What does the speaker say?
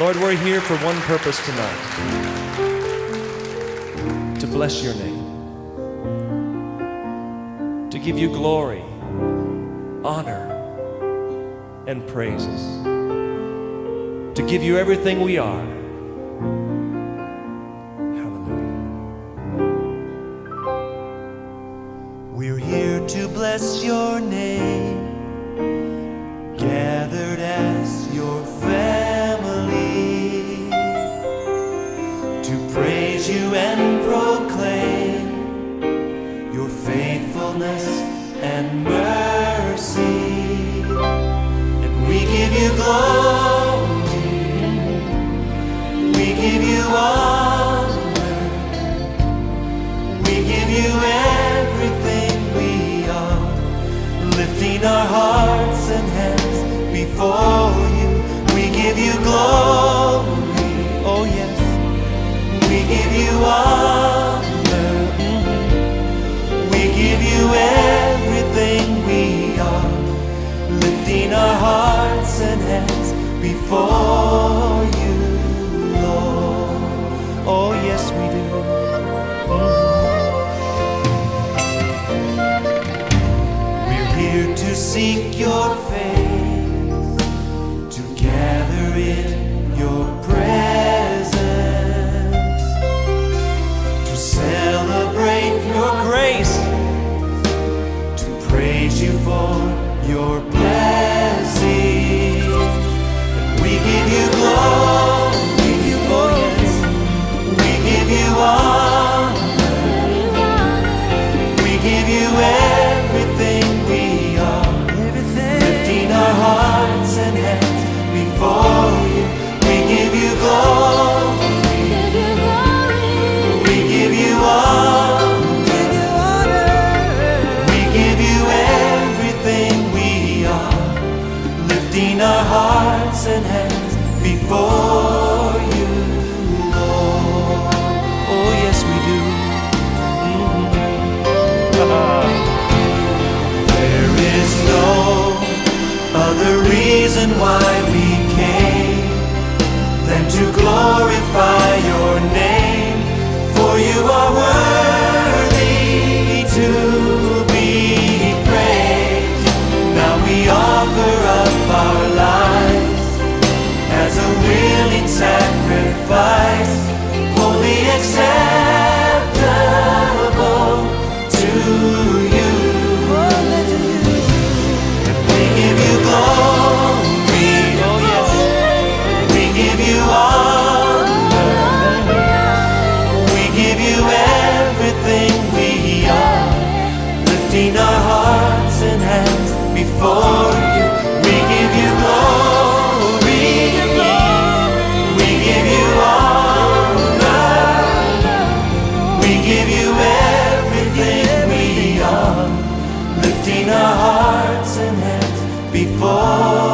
Lord, we're here for one purpose tonight, to bless your name, to give you glory, honor, and praises, to give you everything we are. Hallelujah. We're here to bless your name, gathered as your family, to praise you and proclaim your faithfulness and mercy. And we give you glory, we give you honor, we give you everything we are, lifting our hearts and hands before you. We give you glory, oh yes, we give you honor, we give you everything we are, lifting our hearts and hands before you, Lord. Oh yes, we do. We're here to seek your face, to gather in your presence, to celebrate your grace, to praise you for your blessing. And we give you glory, oh yes, we give you honor, we give you everything we are, lifting our hearts and hands before you. We give you glory, we give you honor, we give you everything we are, lifting our hearts and hands before you, Lord. Oh yes, we do. There is no other reason why we came than to glorify your name, for you are worthy to be praised. Now we offer up our lives as a willing sacrifice, wholly acceptable to you. We give you glory, oh yes, we give you honor, we give you everything we are, lifting our hearts and hands before you. We give you glory, we give you honor, we give you everything we are, lifting our hearts and hands before